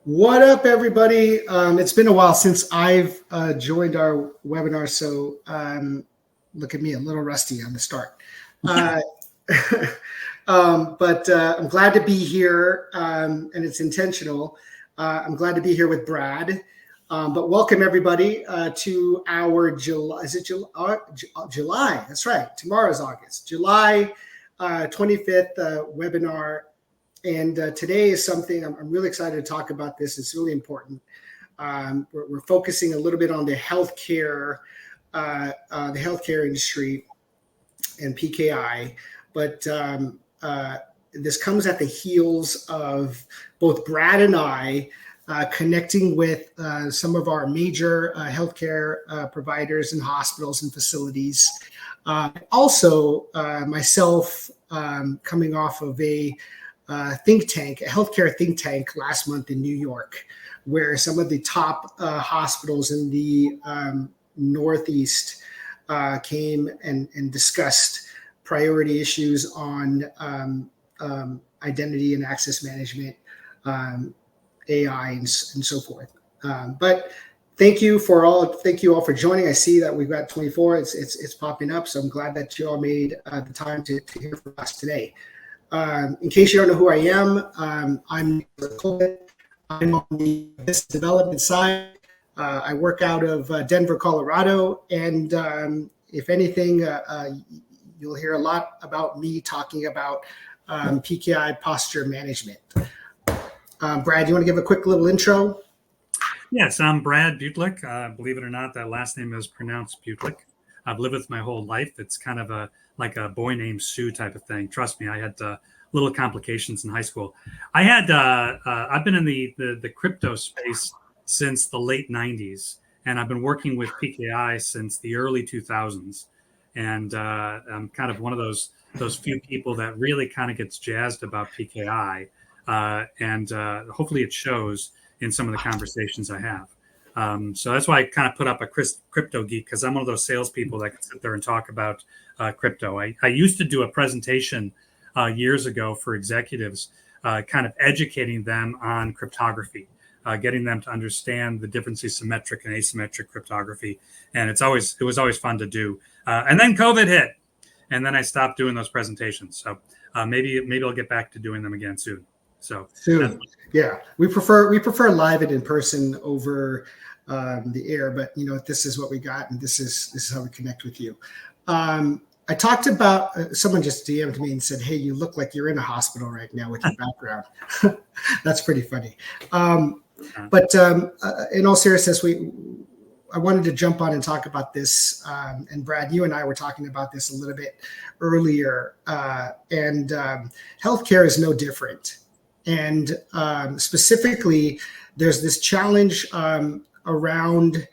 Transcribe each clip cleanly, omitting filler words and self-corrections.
What up, everybody? It's been a while since I've joined our webinar, so look at me, a little rusty on the start. Uh, but I'm glad to be here, and it's intentional. I'm glad to be here with Brad. But welcome, everybody, to our July. Is it July? July? That's right. Tomorrow's August. July 25th webinar. And today is something I'm really excited to talk about. This it's really important. We're focusing a little bit on the healthcare industry and PKI, but this comes at the heels of both Brad and I connecting with some of our major healthcare providers and hospitals and facilities. Also, myself coming off of a think tank, a healthcare think tank last month in New York, where some of the top hospitals in the Northeast came and discussed priority issues on identity and access management, AI, and so forth. But thank you all for joining. I see that we've got 24. It's popping up, so I'm glad that you all made the time to hear from us today. In case you don't know who I am, I'm on the business development side. I work out of Denver, Colorado, and if anything, you'll hear a lot about me talking about PKI posture management. Brad, you want to give a quick little intro? Yes, I'm Brad Butlick. Believe it or not, that last name is pronounced Butlick. I've lived with my whole life. It's kind of like a boy named Sue type of thing. Trust me, I had little complications in high school. I've been in the crypto space since the late 90s, and I've been working with PKI since the early 2000s. And I'm kind of one of those few people that really kind of gets jazzed about PKI, and hopefully it shows in some of the conversations I have. So that's why I kind of put up a crypto geek, because I'm one of those salespeople that can sit there and talk about crypto. I used to do a presentation years ago for executives, kind of educating them on cryptography, getting them to understand the difference in symmetric and asymmetric cryptography. And it was always fun to do. And then COVID hit, and then I stopped doing those presentations. So maybe I'll get back to doing them again soon. Soon. Yeah, we prefer live and in person over the air, but this is what we got, and this is how we connect with you. I talked about someone just DM'd me and said, "Hey, you look like you're in a hospital right now with your background." That's pretty funny. But in all seriousness, I wanted to jump on and talk about this. And Brad, you and I were talking about this a little bit earlier. And healthcare is no different. And specifically, there's this challenge around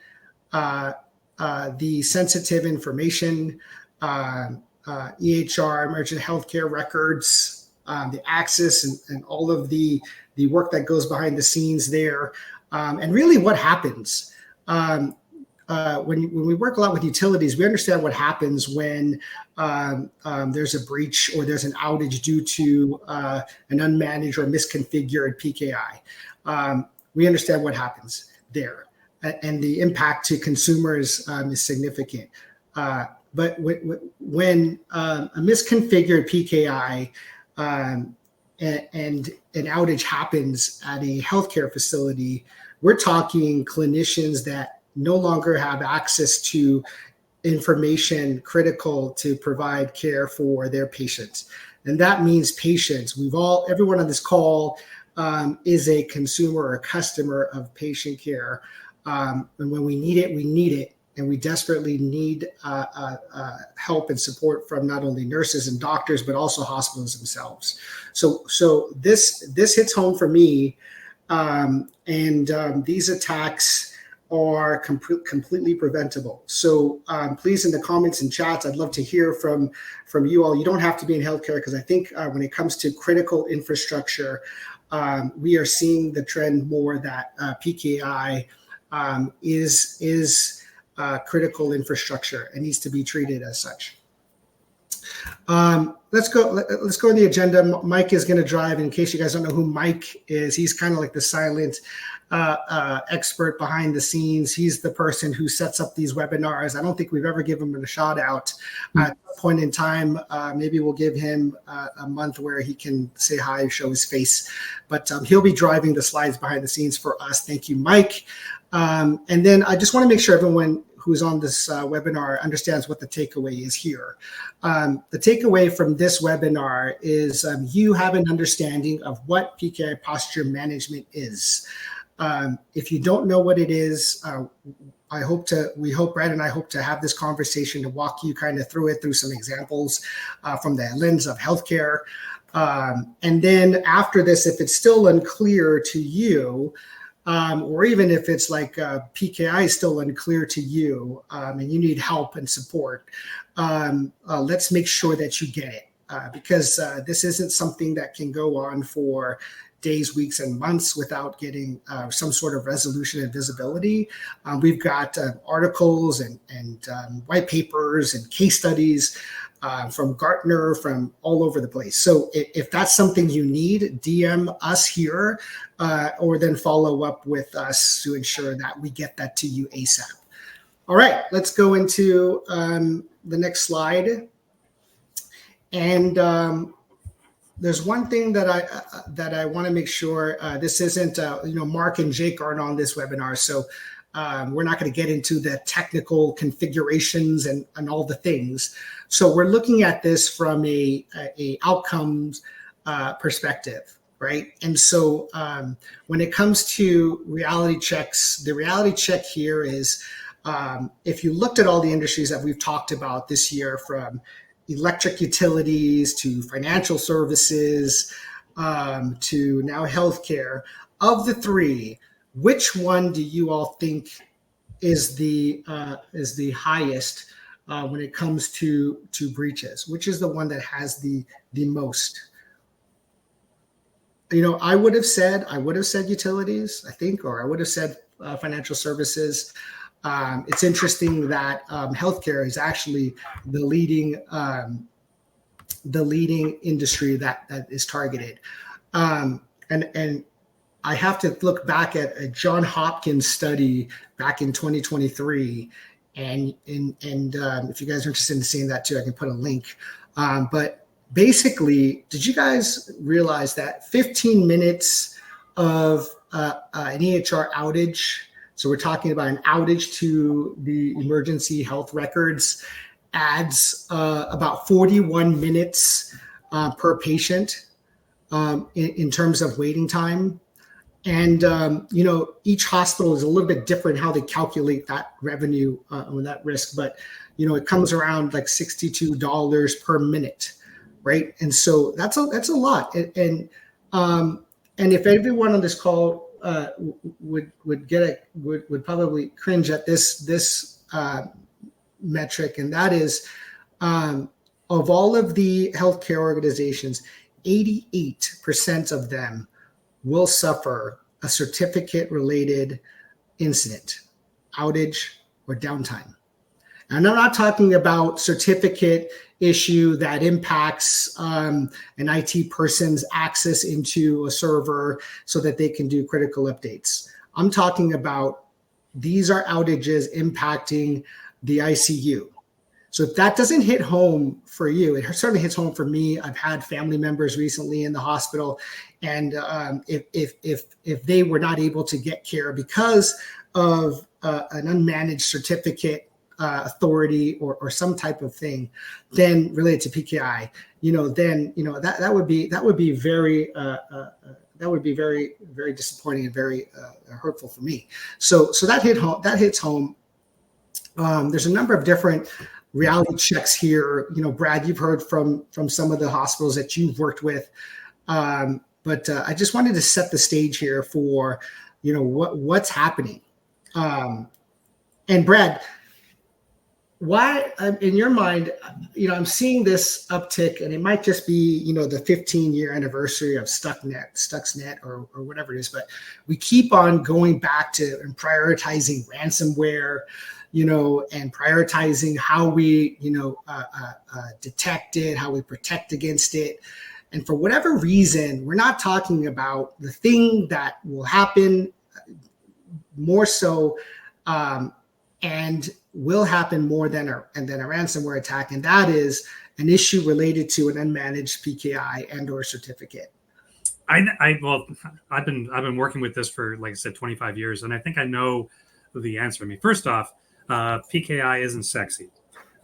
the sensitive information, EHR, emergent healthcare records, the access, and all of the work that goes behind the scenes there, and really what happens. When we work a lot with utilities, we understand what happens when there's a breach or there's an outage due to an unmanaged or misconfigured PKI. We understand what happens there, and the impact to consumers is significant. But when a misconfigured PKI and an outage happens at a healthcare facility, we're talking clinicians that no longer have access to information critical to provide care for their patients. And that means patients. Everyone on this call is a consumer or a customer of patient care. And when we need it, we need it. And we desperately need help and support from not only nurses and doctors, but also hospitals themselves. So this hits home for me. And these attacks are completely preventable. So please, in the comments and chats, I'd love to hear from you all. You don't have to be in healthcare, because I think when it comes to critical infrastructure, we are seeing the trend more that PKI is critical infrastructure and needs to be treated as such. Let's go. Let's go on the agenda. Mike is going to drive. In case you guys don't know who Mike is, he's kind of like the silent expert behind the scenes. He's the person who sets up these webinars. I don't think we've ever given him a shout out. At some point in time, maybe we'll give him a month where he can say hi, show his face. But he'll be driving the slides behind the scenes for us. Thank you, Mike. And then I just want to make sure everyone who's on this webinar understands what the takeaway is here. The takeaway from this webinar is you have an understanding of what PKI posture management is. If you don't know what it is, we hope Brad and I hope to have this conversation to walk you kind of through it, through some examples from the lens of healthcare. And then after this, if it's still unclear to you, or even if it's like PKI is still unclear to you and you need help and support, let's make sure that you get it because this isn't something that can go on for days, weeks, and months without getting some sort of resolution and visibility. We've got articles and white papers and case studies from Gartner, from all over the place. So if that's something you need, DM us here or then follow up with us to ensure that we get that to you ASAP. All right, let's go into the next slide. And there's one thing that I want to make sure this isn't, Mark and Jake aren't on this webinar, so we're not going to get into the technical configurations and all the things. So we're looking at this from a outcomes perspective, right? And so when it comes to reality checks, the reality check here is if you looked at all the industries that we've talked about this year, from electric utilities to financial services to now healthcare, of the three, which one do you all think is the highest when it comes to breaches? Which is the one that has the most? I would have said utilities, I think, or I would have said financial services. It's interesting that healthcare is actually the leading industry that is targeted. And I have to look back at a John Hopkins study back in 2023. And if you guys are interested in seeing that too, I can put a link. But basically, did you guys realize that 15 minutes of an EHR outage, so we're talking about an outage to the emergency health records, adds about 41 minutes per patient in terms of waiting time. And, each hospital is a little bit different how they calculate that revenue or that risk. But, it comes around like $62 per minute, right? And so that's a lot. And if everyone on this call would probably cringe at this metric, and that is of all of the healthcare organizations, 88% of them will suffer a certificate-related incident, outage, or downtime. And I'm not talking about certificate issue that impacts an IT person's access into a server so that they can do critical updates. I'm talking about these are outages impacting the ICU. So if that doesn't hit home for you, it certainly hits home for me. I've had family members recently in the hospital, and if they were not able to get care because of an unmanaged certificate authority or some type of thing, then related to PKI, that would be very very disappointing and very hurtful for me. So that hits home. There's a number of different reality checks here. Brad, you've heard from some of the hospitals that you've worked with, but I just wanted to set the stage here for what's happening. And Brad, why, in your mind, I'm seeing this uptick, and it might just be, the 15-year anniversary of Stuxnet, or whatever it is, but we keep on going back to and prioritizing ransomware, and prioritizing how we, detect it, how we protect against it. And for whatever reason, we're not talking about the thing that will happen more so, and will happen more than a ransomware attack, and that is an issue related to an unmanaged PKI and/or certificate. Well, I've been working with this for, like I said, 25 years, and I think I know the answer. I mean, first off, PKI isn't sexy.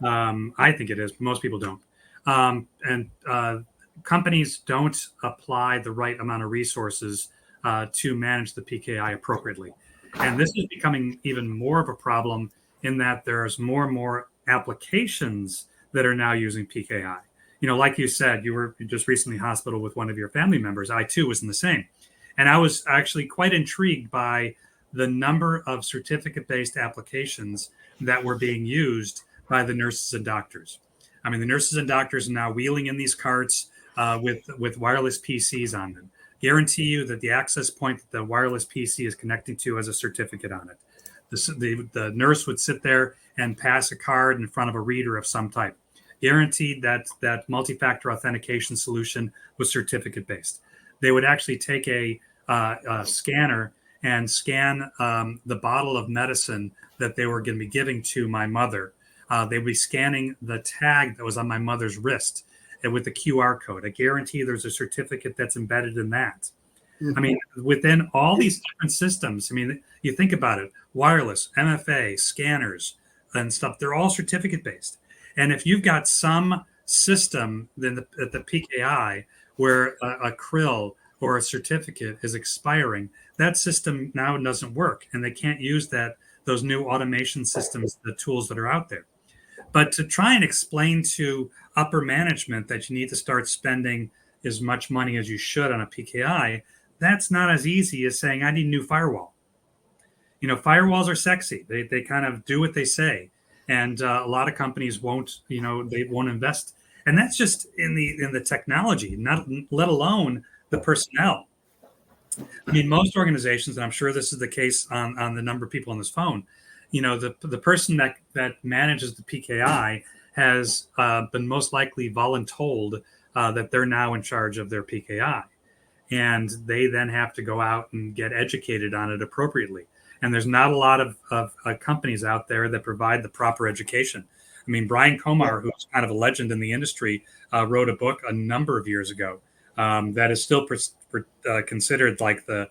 I think it is. Most people don't, and companies don't apply the right amount of resources to manage the PKI appropriately. And this is becoming even more of a problem in that there's more and more applications that are now using PKI. Like you said, you were just recently hospital with one of your family members. I too was in the same. And I was actually quite intrigued by the number of certificate-based applications that were being used by the nurses and doctors. I mean, the nurses and doctors are now wheeling in these carts with wireless PCs on them. Guarantee you that the access point that the wireless PC is connecting to has a certificate on it. The nurse would sit there and pass a card in front of a reader of some type. Guaranteed that multi-factor authentication solution was certificate-based. They would actually take a scanner and scan the bottle of medicine that they were going to be giving to my mother. They would be scanning the tag that was on my mother's wrist with the QR code. I guarantee there's a certificate that's embedded in that. Mm-hmm. I mean, within all these different systems, I mean, you think about it, wireless, MFA, scanners, and stuff, they're all certificate-based. And if you've got some system at the PKI where a krill or a certificate is expiring, that system now doesn't work, and they can't use those new automation systems, the tools that are out there. But to try and explain to upper management that you need to start spending as much money as you should on a PKI, that's not as easy as saying, I need a new firewall. Firewalls are sexy. They kind of do what they say. And a lot of companies won't invest. And that's just in the technology, not let alone the personnel. I mean, most organizations, and I'm sure this is the case on the number of people on this phone, the person that manages the PKI has been most likely voluntold that they're now in charge of their PKI. And they then have to go out and get educated on it appropriately. And there's not a lot of companies out there that provide the proper education. I mean, Brian Komar, who's kind of a legend in the industry, wrote a book a number of years ago that is still considered like the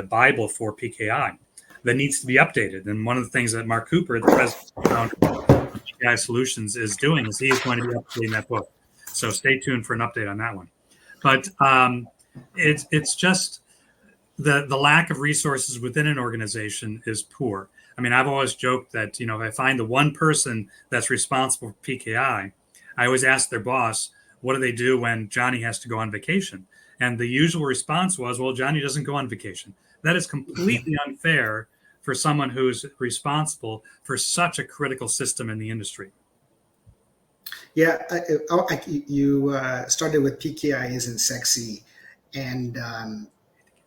Bible for PKI that needs to be updated. And one of the things that Mark Cooper, the president of PKI Solutions, is doing is he is going to be updating that book. So stay tuned for an update on that one. But it's just the lack of resources within an organization is poor. I mean, I've always joked that, if I find the one person that's responsible for PKI, I always ask their boss, what do they do when Johnny has to go on vacation? And the usual response was, well, Johnny doesn't go on vacation. That is completely unfair for someone who's responsible for such a critical system in the industry. Yeah, you started with PKI isn't sexy. And,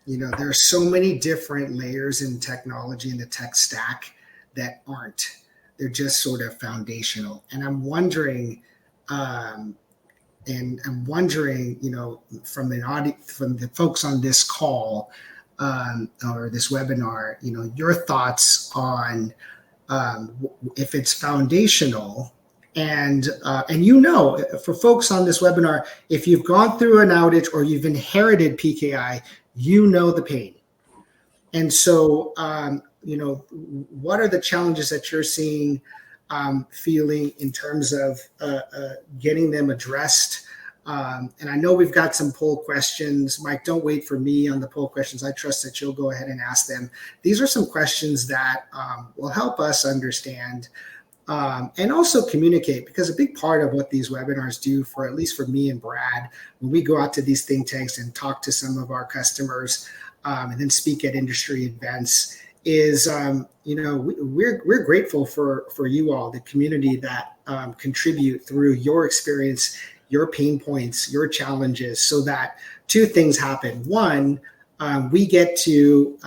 there are so many different layers in technology in the tech stack that aren't. They're just sort of foundational. And I'm wondering, from the folks on this call or this webinar, your thoughts on if it's foundational. And for folks on this webinar, if you've gone through an outage or you've inherited PKI, the pain. And so, what are the challenges that you're seeing, feeling in terms of getting them addressed? And I know we've got some poll questions. Mike, don't wait for me on the poll questions. I trust that you'll go ahead and ask them. These are some questions that will help us understand and also communicate, because a big part of what these webinars do, for at least for me and Brad, when we go out to these think tanks and talk to some of our customers and then speak at industry events, is, we're grateful for you all, the community that contribute through your experience, your pain points, your challenges, so that two things happen. One, we get to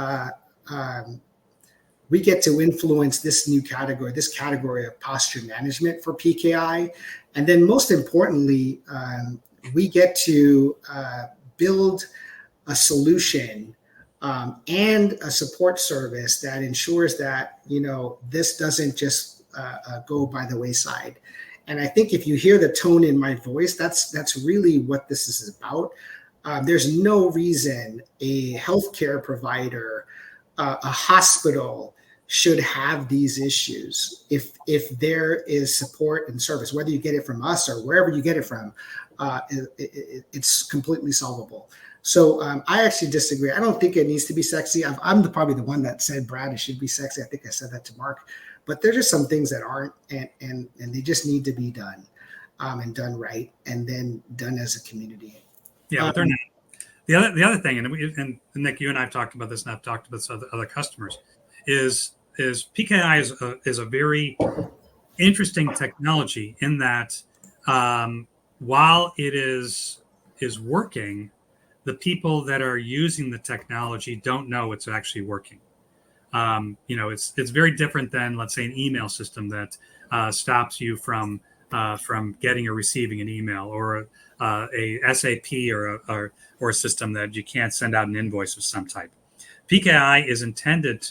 influence this new category, this category of posture management for PKI. And then most importantly, we get to build a solution and a support service that ensures that, this doesn't just go by the wayside. And I think if you hear the tone in my voice, that's really what this is about. There's no reason a healthcare provider, a hospital, should have these issues if there is support and service, whether you get it from us or wherever you get it from. It's completely solvable. So I actually disagree. I don't think it needs to be sexy. I'm probably the one that said, Brad, it should be sexy. I think I said that to Mark. But there's just some things that aren't, and they just need to be done, and done right, and then done as a community. Yeah, but they're not. The other thing, and Nick, you and I have talked about this, and I've talked about this with other customers, is PKI is a very interesting technology in that while it is working, the people that are using the technology don't know it's actually working. It's very different than, let's say, an email system that stops you from getting or receiving an email, or a SAP or a system that you can't send out an invoice of some type. PKI is intended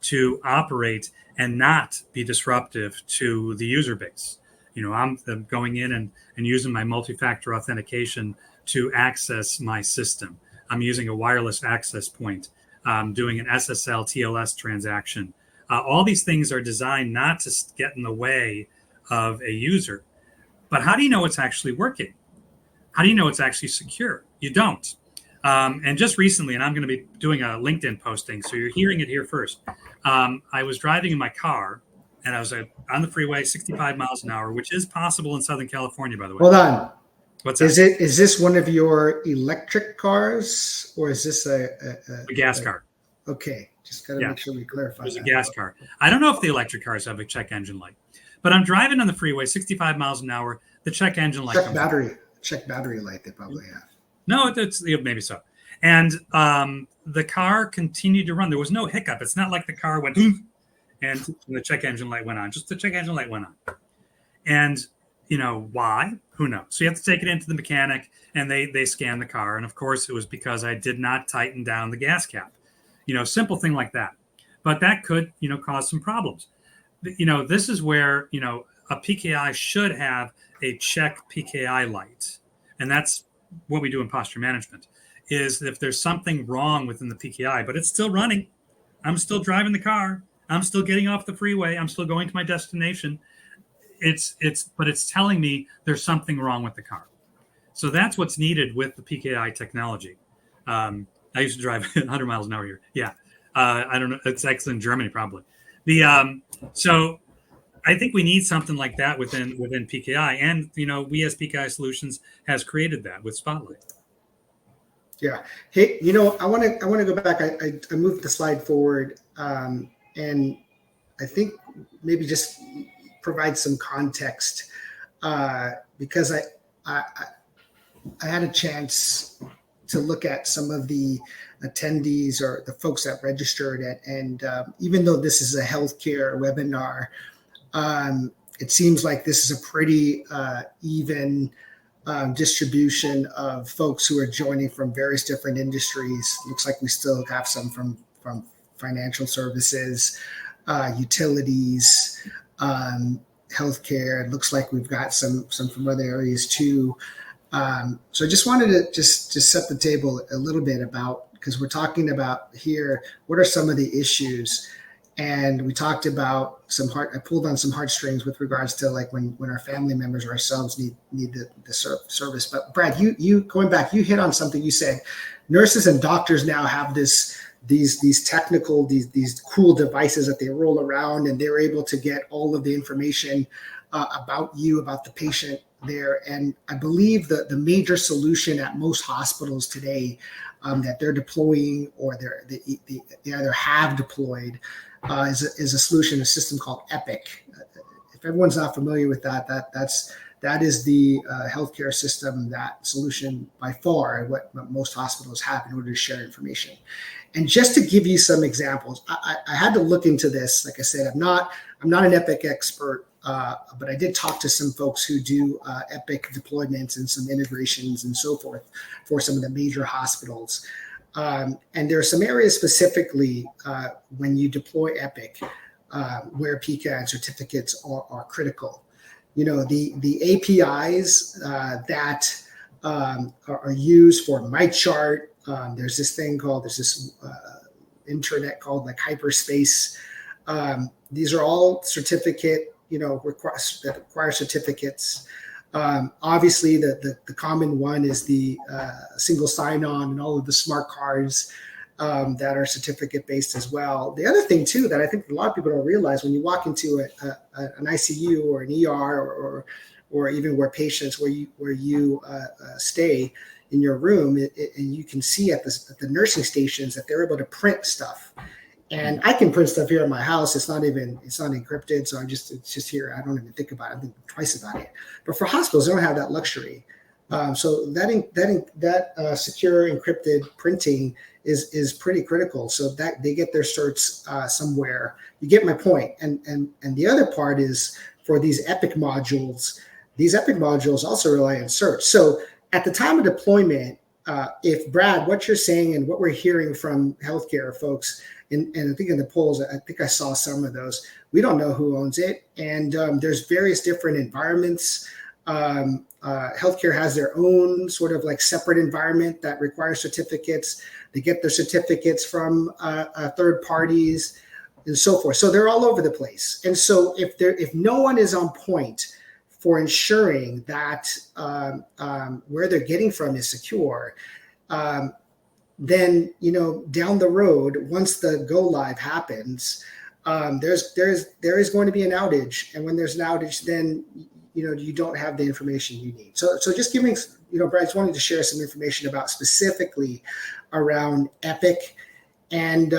to operate and not be disruptive to the user base. I'm going in and using my multi-factor authentication to access my system. I'm using a wireless access point, doing an SSL TLS transaction. All these things are designed not to get in the way of a user. But how do you know it's actually working? How do you know it's actually secure? You don't. And just recently, and I'm going to be doing a LinkedIn posting, so you're hearing it here first. I was driving in my car, and I was on the freeway, 65 miles an hour, which is possible in Southern California, by the way. Hold on. What's that? Is this one of your electric cars, or is this a gas car? Okay, just got to make sure we clarify. It was a gas car. I don't know if the electric cars have a check engine light, but I'm driving on the freeway, 65 miles an hour. The check engine light. Check battery light. They probably have. No, it's maybe so. And the car continued to run. There was no hiccup. It's not like the car went and the check engine light went on. Just the check engine light went on. And why? Who knows? So you have to take it into the mechanic, and they scan the car. And of course, it was because I did not tighten down the gas cap. Simple thing like that. But that could cause some problems. This is where a PKI should have a check PKI light, and that's what we do in posture management. Is if there's something wrong within the PKI, but it's still running, I'm still driving the car, I'm still getting off the freeway, I'm still going to my destination. But it's telling me there's something wrong with the car. So that's what's needed with the PKI technology. I used to drive 100 miles an hour here. Yeah. I don't know. It's excellent in Germany, probably. So I think we need something like that within PKI. And, we as PKI Solutions has created that with Spotlight. Yeah. Hey, I want to go back. I moved the slide forward. And I think maybe just provide some context because I had a chance to look at some of the attendees or the folks that registered and even though this is a healthcare webinar, it seems like this is a pretty even distribution of folks who are joining from various different industries. Looks like we still have some from financial services, utilities, healthcare. It looks like we've got some from other areas too. So I just wanted to just set the table a little bit about, because we're talking about here, what are some of the issues? And we talked about I pulled on some heartstrings with regards to like when our family members or ourselves need the service. But Brad, you going back, you hit on something. You said nurses and doctors now have these technical, these cool devices that they roll around, and they're able to get all of the information about you, about the patient there. And I believe that the major solution at most hospitals today that they're deploying or they either have deployed is a solution, a system called Epic. If everyone's not familiar with that is the healthcare system, that solution by far what most hospitals have in order to share information. And just to give you some examples, I had to look into this. Like I said, I'm not an Epic expert, but I did talk to some folks who do Epic deployments and some integrations and so forth for some of the major hospitals. And there are some areas specifically when you deploy Epic where PKI certificates are critical. The APIs that are used for MyChart. There's this internet called like hyperspace. These are all certificate, that require certificates. Obviously, the common one is the single sign-on and all of the smart cards that are certificate-based as well. The other thing, too, that I think a lot of people don't realize when you walk into an ICU or an ER or even where you stay in your room, and you can see at the nursing stations that they're able to print stuff. And I can print stuff here at my house. It's not encrypted, so it's just here. I don't even think about it. I think twice about it. But for hospitals, they don't have that luxury. So that secure encrypted printing is pretty critical. So that they get their certs somewhere. You get my point. And the other part is for these Epic modules. These Epic modules also rely on certs. So at the time of deployment, if Brad, what you're saying and what we're hearing from healthcare folks, and I think in the polls, I think I saw some of those, we don't know who owns it. And there's various different environments. Healthcare has their own sort of like separate environment that requires certificates. They get their certificates from third parties and so forth. So they're all over the place. And so if no one is on point for ensuring that where they're getting from is secure, then down the road, once the go live happens, there is going to be an outage, and when there's an outage, then you don't have the information you need. So just giving, Bryce wanted to share some information about specifically around Epic and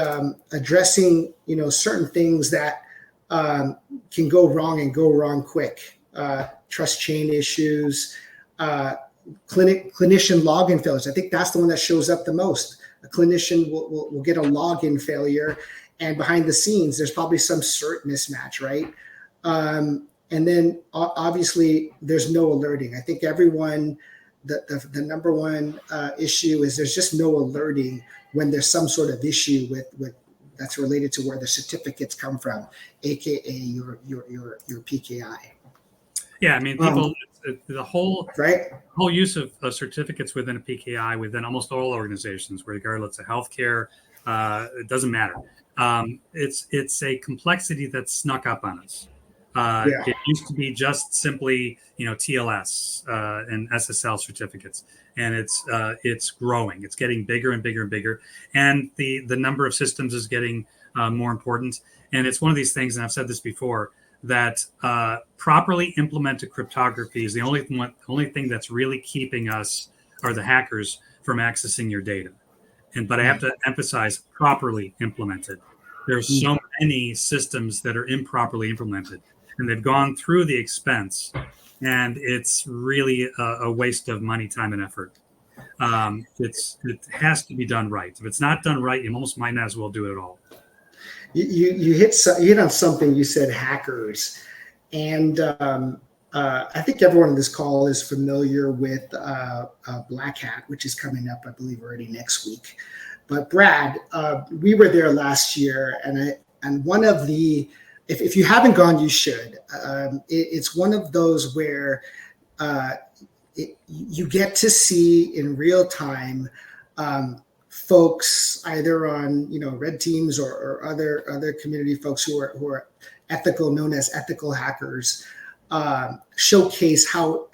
addressing certain things that can go wrong and go wrong quick. Trust chain issues, clinician login failures. I think that's the one that shows up the most. A clinician will get a login failure, and behind the scenes, there's probably some cert mismatch, right? And then obviously there's no alerting. I think everyone, the number one issue is there's just no alerting when there's some sort of issue with that's related to where the certificates come from, aka your PKI. Yeah, I mean, people, the whole use of certificates within a PKI, within almost all organizations, regardless of healthcare, it doesn't matter. It's a complexity that's snuck up on us. It used to be just simply, TLS and SSL certificates, and it's growing. It's getting bigger and bigger and bigger, and the number of systems is getting more important. And it's one of these things, and I've said this before, that properly implemented cryptography is the only thing that's really keeping us, or the hackers, from accessing your data. But I have to emphasize properly implemented. There's so many systems that are improperly implemented, and they've gone through the expense, and it's really a waste of money, time, and effort. It has to be done right. If it's not done right, you almost might as well do it at all. You hit on something. You said hackers, and I think everyone on this call is familiar with Black Hat, which is coming up, I believe, already next week. But Brad, we were there last year, and one of the, if you haven't gone, you should. It's one of those where you get to see in real time folks either on red teams or other community folks who are ethical, known as ethical hackers, showcase how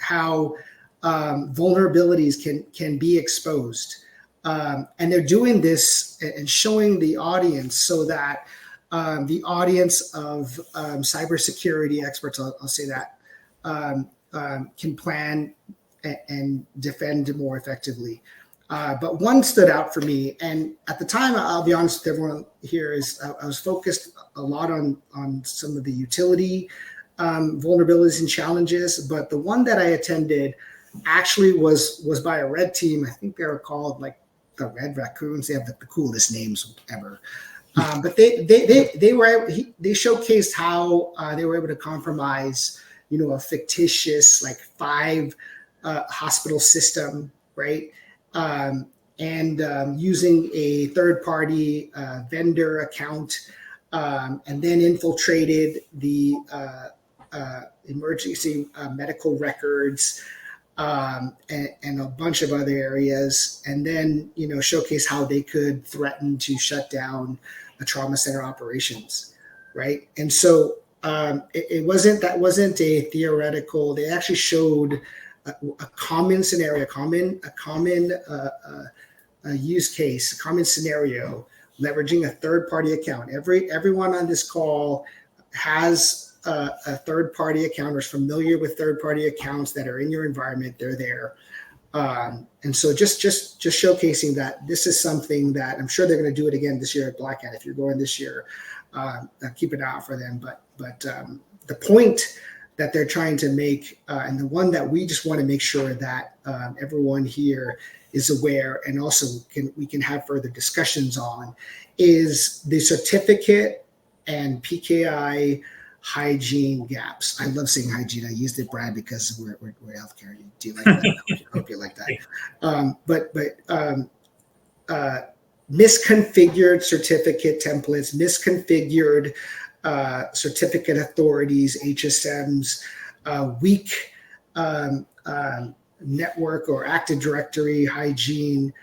vulnerabilities can be exposed, and they're doing this and showing the audience so that the audience of cybersecurity experts, I'll say that, can plan and defend more effectively. But one stood out for me, and at the time, I'll be honest with everyone here, is I was focused a lot on some of the utility vulnerabilities and challenges. But the one that I attended actually was by a red team. I think they were called like the Red Raccoons. They have the coolest names ever. But they showcased how they were able to compromise, a fictitious like 5 hospital system, right? And using a third-party vendor account, and then infiltrated the emergency medical records, and a bunch of other areas, and then showcase how they could threaten to shut down a trauma center operations, right? And so it wasn't a theoretical. They actually showed a common scenario, a common use case, a common scenario, leveraging a third-party account. Everyone on this call has a third-party account or is familiar with third-party accounts that are in your environment. They're there. And so just showcasing that this is something that I'm sure they're going to do it again this year at Black Hat. If you're going this year, keep an eye out for them. But the point that they're trying to make, and the one that we just want to make sure that everyone here is aware, and also we can have further discussions on, is the certificate and PKI hygiene gaps. I love saying hygiene. I used it, Brad, because we're healthcare. Do you like that? I hope you like that. But misconfigured certificate templates, misconfigured certificate authorities, HSMs, weak network or Active Directory hygiene.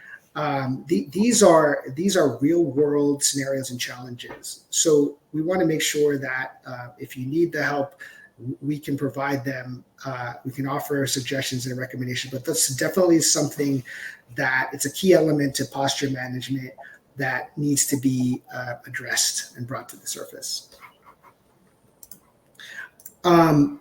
These are real world scenarios and challenges. So we want to make sure that if you need the help, we can provide them. We can offer suggestions and recommendations, but that's definitely something that it's a key element to posture management that needs to be addressed and brought to the surface. I'm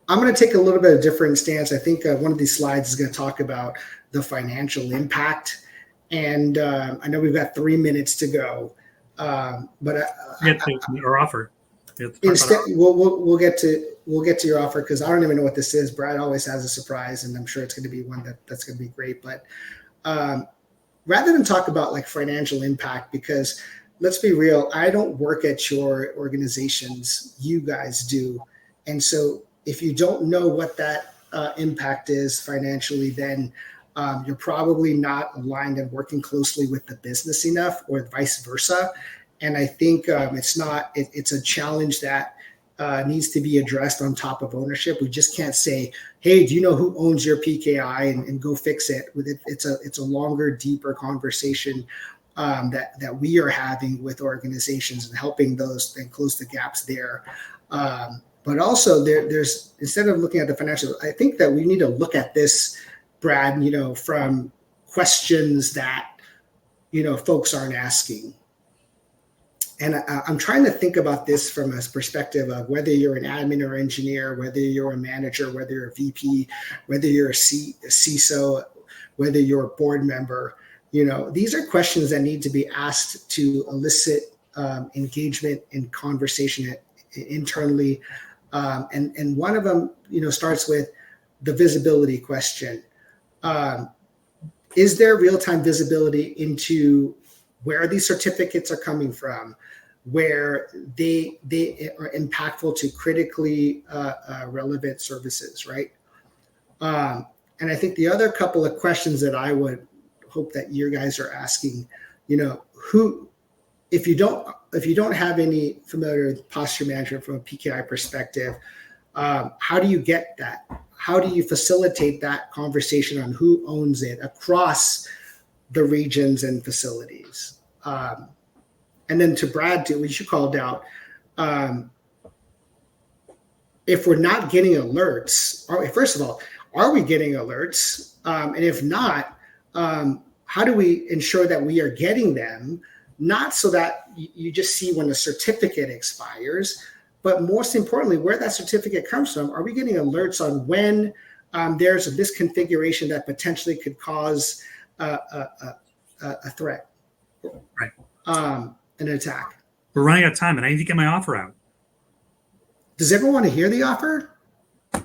going to take a little bit of a different stance. I think one of these slides is going to talk about the financial impact. And I know we've got 3 minutes to go, but our offer. Instead, we'll get to your offer, because I don't even know what this is. Brad always has a surprise, and I'm sure it's going to be one that's going to be great. But rather than talk about like financial impact, because let's be real, I don't work at your organizations, you guys do, and so if you don't know what that impact is financially, then you're probably not aligned and working closely with the business enough, or vice versa. And I think it's a challenge that needs to be addressed on top of ownership. We just can't say, hey, do you know who owns your PKI, and go fix it. It's a longer, deeper conversation that we are having with organizations and helping those and close the gaps there. But also there's, instead of looking at the financial, I think that we need to look at this, Brad, from questions that, folks aren't asking. And I'm trying to think about this from a perspective of whether you're an admin or engineer, whether you're a manager, whether you're a VP, whether you're a CISO, whether you're a board member. These are questions that need to be asked to elicit engagement and conversation internally. And one of them, starts with the visibility question. Is there real-time visibility into where these certificates are coming from, where they are impactful to critically relevant services, right? And I think the other couple of questions that I would hope that you guys are asking, if you don't have any familiar with posture management from a PKI perspective, how do you get that? How do you facilitate that conversation on who owns it across the regions and facilities? And then to Brad, too, which you called out, if we're not getting alerts, first of all, are we getting alerts? And if not, how do we ensure that we are getting them? Not so that you just see when a certificate expires, but most importantly, where that certificate comes from, are we getting alerts on when there's a misconfiguration that potentially could cause a threat, Right. an attack? We're running out of time, and I need to get my offer out. Does everyone want to hear the offer?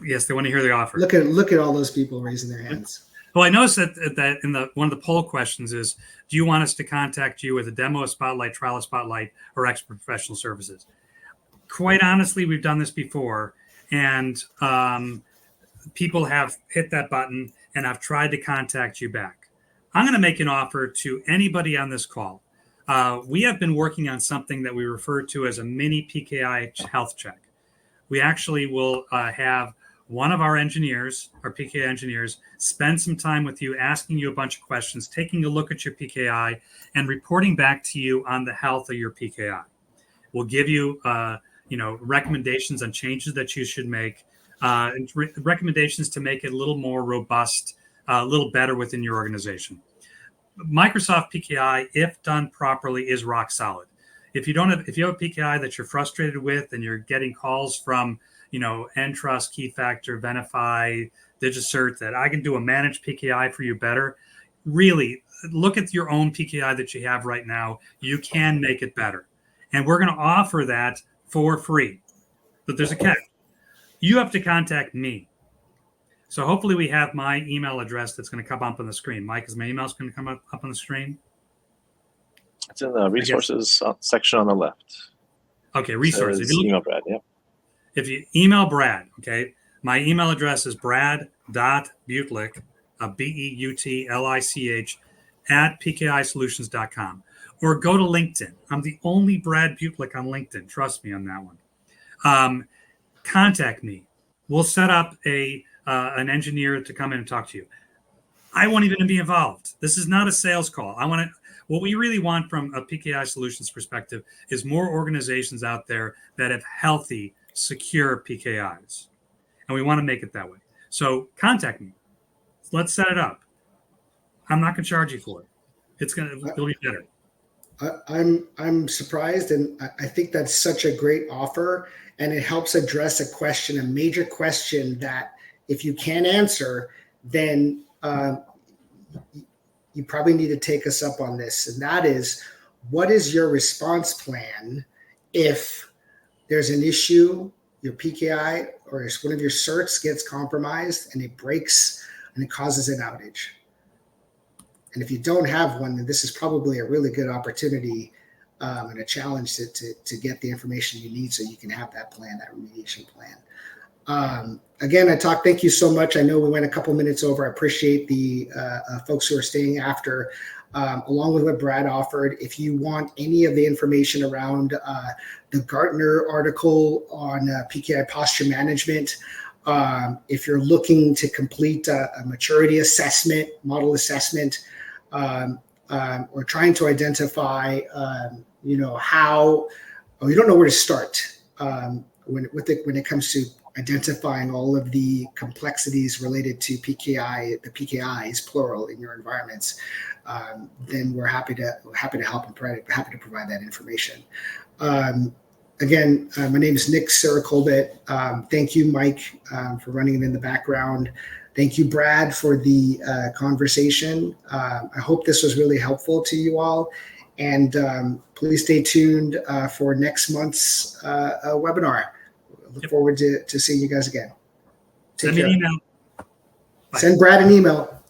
Yes, they want to hear the offer. Look at all those people raising their hands. Well, I noticed that in one of the poll questions is, do you want us to contact you with a demo, a spotlight, trial, a spotlight, or expert professional services? Quite honestly, we've done this before, and people have hit that button, and I've tried to contact you back. I'm going to make an offer to anybody on this call. We have been working on something that we refer to as a mini PKI health check. We actually will have one of our engineers, our PKI engineers, spend some time with you, asking you a bunch of questions, taking a look at your PKI, and reporting back to you on the health of your PKI. We'll give you, recommendations on changes that you should make, recommendations to make it a little more robust, a little better within your organization. Microsoft PKI, if done properly, is rock solid. If you have a PKI that you're frustrated with and you're getting calls from, Entrust, Keyfactor, Venafi, DigiCert, that I can do a managed PKI for you better, really look at your own PKI that you have right now. You can make it better. And we're going to offer that for free. But there's a catch. You have to contact me. So hopefully we have my email address that's going to come up on the screen. Mike, is my email going to come up on the screen? It's in the resources section on the left. Okay, resources. If you email Brad, yeah. If you email Brad, okay, my email address is brad.butlich, BEUTLICH, at pkisolutions.com. Or go to LinkedIn. I'm the only Brad Butlich on LinkedIn. Trust me on that one. Contact me. We'll set up an engineer to come in and talk to you. I won't even be involved. This is not a sales call. What we really want from a PKI solutions perspective is more organizations out there that have healthy, secure PKIs. And we want to make it that way. So contact me. Let's set it up. I'm not going to charge you for it. It'll be better. I'm surprised, and I think that's such a great offer, and it helps address a major question that if you can't answer, then you probably need to take us up on this, and that is, what is your response plan if there's an issue, your PKI or one of your certs gets compromised and it breaks and it causes an outage? And if you don't have one, then this is probably a really good opportunity and a challenge to get the information you need so you can have that plan, that remediation plan. Again, thank you so much. I know we went a couple minutes over. I appreciate the folks who are staying after, along with what Brad offered. If you want any of the information around the Gartner article on PKI posture management, if you're looking to complete a maturity assessment, model assessment, or trying to identify, how, or you don't know where to start when it comes to identifying all of the complexities related to PKI, the PKIs plural in your environments, then we're happy to help and happy to provide that information. Again, my name is Nick Saracolbet. Thank you, Mike, for running it in the background. Thank you, Brad, for the conversation. I hope this was really helpful to you all. And please stay tuned for next month's webinar. Look forward to seeing you guys again. Send me an email. Bye. Send Brad an email.